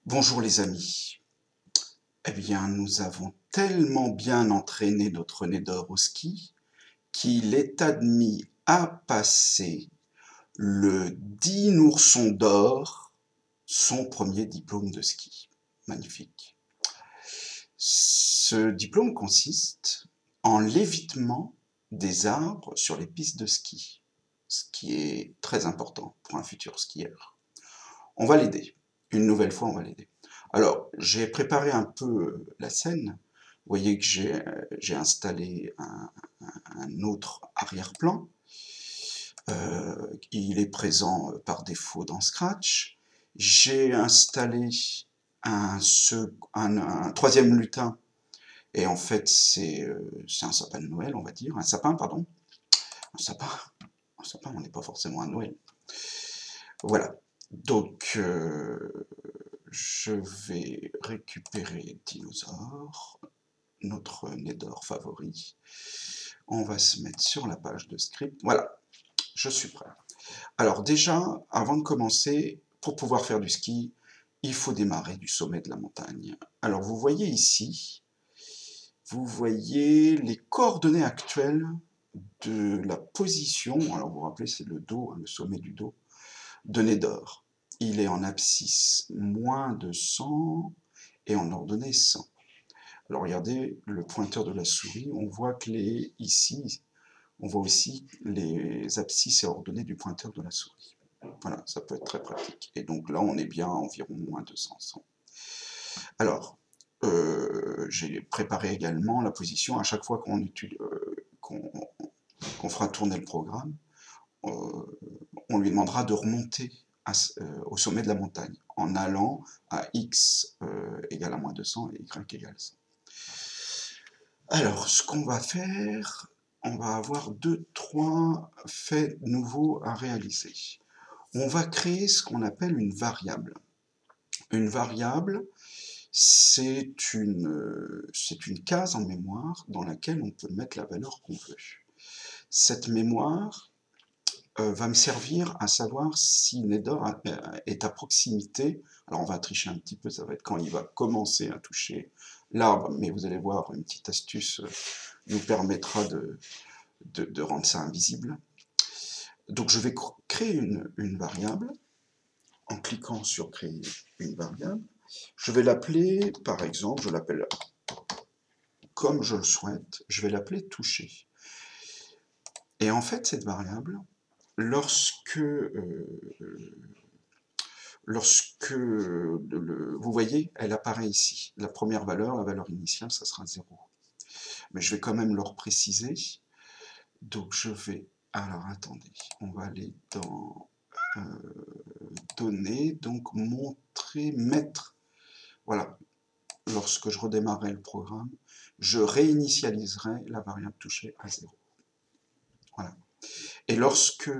Bonjour les amis. Eh bien, nous avons tellement bien entraîné notre Nédor au ski qu'il est admis à passer le Dinourson d'or, son premier diplôme de ski. Magnifique. Ce diplôme consiste en l'évitement des arbres sur les pistes de ski, ce qui est très important pour un futur skieur. On va l'aider. Une nouvelle fois, on va l'aider. Alors, j'ai préparé un peu la scène. Vous voyez que j'ai installé un autre arrière-plan. Il est présent par défaut dans Scratch. J'ai installé un troisième lutin. Et en fait, c'est un sapin de Noël, on va dire. Un sapin, pardon. Un sapin. Un sapin, on n'est pas forcément à Noël. Voilà. Donc, je vais récupérer Dinosaure, notre Nédor favori. On va se mettre sur la page de script. Voilà, je suis prêt. Alors déjà, avant de commencer, pour pouvoir faire du ski, il faut démarrer du sommet de la montagne. Alors vous voyez ici, vous voyez les coordonnées actuelles de la position. Alors vous vous rappelez, c'est le dos, le sommet du dos, de Nédor. Il est en abscisse moins de 100 et en ordonnée 100. Alors regardez le pointeur de la souris, on voit que ici, on voit aussi les abscisses et ordonnées du pointeur de la souris. Voilà, ça peut être très pratique. Et donc là, on est bien à environ moins de 100. Alors, j'ai préparé également la position à chaque fois qu'on fera tourner le programme. On lui demandera de remonter au sommet de la montagne en allant à x égale à moins 200 et y égale 100. Alors, ce qu'on va faire, on va avoir 2-3 faits nouveaux à réaliser. On va créer ce qu'on appelle une variable. Une variable, c'est une case en mémoire dans laquelle on peut mettre la valeur qu'on veut. Cette mémoire va me servir à savoir si Nédor est à proximité. Alors on va tricher un petit peu, ça va être quand il va commencer à toucher l'arbre, mais vous allez voir, une petite astuce nous permettra de rendre ça invisible. Donc je vais créer une variable en cliquant sur créer une variable. Je vais l'appeler, par exemple, je l'appelle comme je le souhaite, je vais l'appeler toucher. Et en fait, cette variable, lorsque vous voyez, elle apparaît ici. La première valeur, la valeur initiale, ça sera 0. Mais je vais quand même le repréciser. Donc je vais, alors attendez, on va aller dans données, donc montrer, mettre, voilà, lorsque je redémarrerai le programme, je réinitialiserai la variable touchée à 0. Voilà. Et lorsque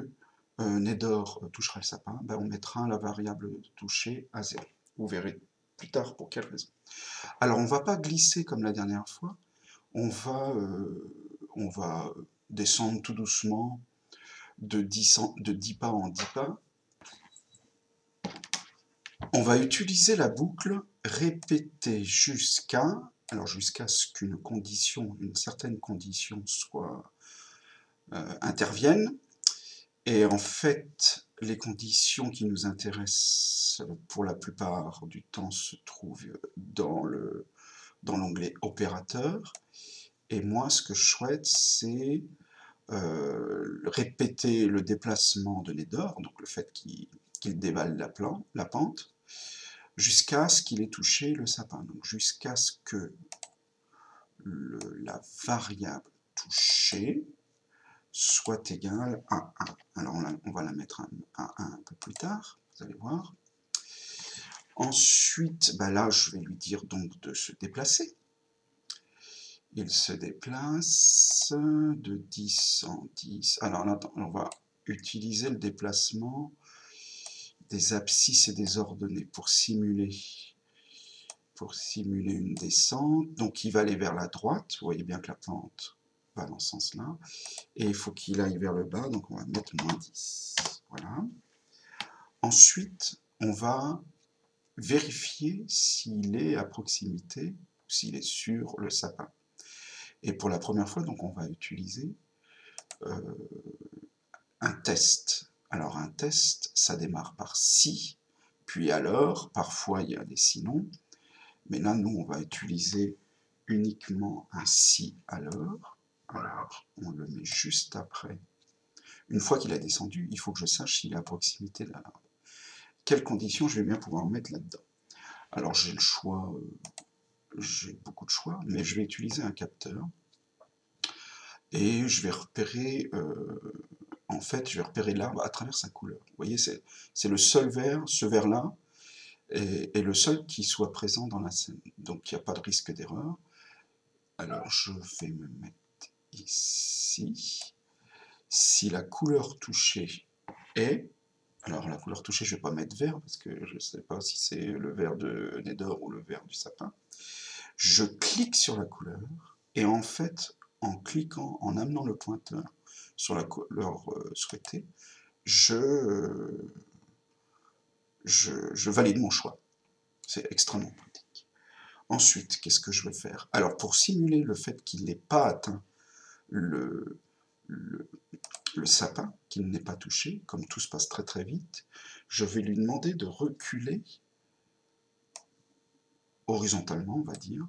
Nédor touchera le sapin, ben on mettra la variable touchée à 0. Vous verrez plus tard pour quelle raison. Alors on ne va pas glisser comme la dernière fois, on va descendre tout doucement de 10 pas en 10 pas. On va utiliser la boucle répéter jusqu'à, alors jusqu'à ce qu'une condition, une certaine condition soit intervienne. Et en fait, les conditions qui nous intéressent pour la plupart du temps se trouvent dans l'onglet opérateur. Et moi, ce que je souhaite, c'est répéter le déplacement de Nédor, donc le fait qu'il dévale la pente, jusqu'à ce qu'il ait touché le sapin. Donc jusqu'à ce que la variable touchée soit égale à 1. Alors on va la mettre à 1 un peu plus tard, vous allez voir. Ensuite, bah là, je vais lui dire donc de se déplacer. Il se déplace de 10 en 10. Alors là, on va utiliser le déplacement des abscisses et des ordonnées pour simuler une descente. Donc il va aller vers la droite, vous voyez bien que la pente va dans ce sens-là, et il faut qu'il aille vers le bas, donc on va mettre moins 10. Voilà. Ensuite, on va vérifier s'il est à proximité, ou s'il est sur le sapin. Et pour la première fois, donc, on va utiliser un test. Alors un test, ça démarre par si, puis alors, parfois il y a des sinon, mais là, nous, on va utiliser uniquement un si alors. Alors, on le met juste après. Une fois qu'il a descendu, il faut que je sache s'il est à proximité de la larve. Quelles conditions je vais bien pouvoir mettre là-dedans? Alors, j'ai le choix, j'ai beaucoup de choix, mais je vais utiliser un capteur. Et je vais repérer, en fait, je vais repérer l'arbre à travers sa couleur. Vous voyez, c'est le seul vert, ce vert-là, est le seul qui soit présent dans la scène. Donc, il n'y a pas de risque d'erreur. Alors, je vais me mettre ici. Si la couleur touchée est... Alors, la couleur touchée, je ne vais pas mettre vert, parce que je ne sais pas si c'est le vert de Nédor ou le vert du sapin. Je clique sur la couleur, et en fait, en cliquant, en amenant le pointeur sur la couleur souhaitée, je valide mon choix. C'est extrêmement pratique. Ensuite, qu'est-ce que je vais faire? Alors, pour simuler le fait qu'il n'ait pas atteint le sapin, qu'il n'est pas touché, comme tout se passe très très vite, je vais lui demander de reculer horizontalement, on va dire,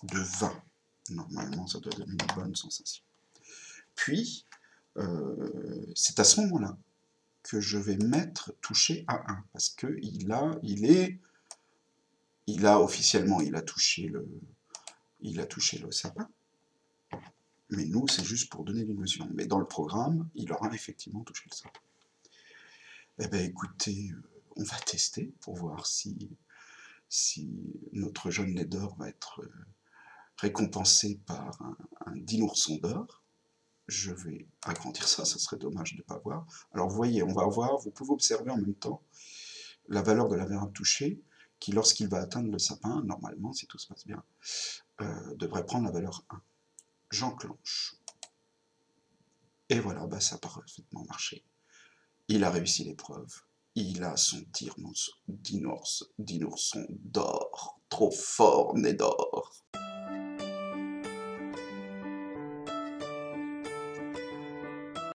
de 20. Normalement, ça doit donner une bonne sensation. Puis, c'est à ce moment-là que je vais mettre touché à 1, parce que officiellement, il a touché le sapin, mais nous, c'est juste pour donner l'illusion. Mais dans le programme, il aura effectivement touché le sapin. Eh bien, écoutez, on va tester pour voir si notre jeune Nédor va être récompensé par un dinourson d'or. Je vais agrandir ça, ça serait dommage de ne pas voir. Alors vous voyez, on va voir, vous pouvez observer en même temps la valeur de la variable touchée, qui lorsqu'il va atteindre le sapin, normalement, si tout se passe bien, devrait prendre la valeur 1. J'enclenche. Et voilà, bah, ça a parfaitement marché. Il a réussi l'épreuve. Il a son dinourson d'or. Trop fort, Nédor.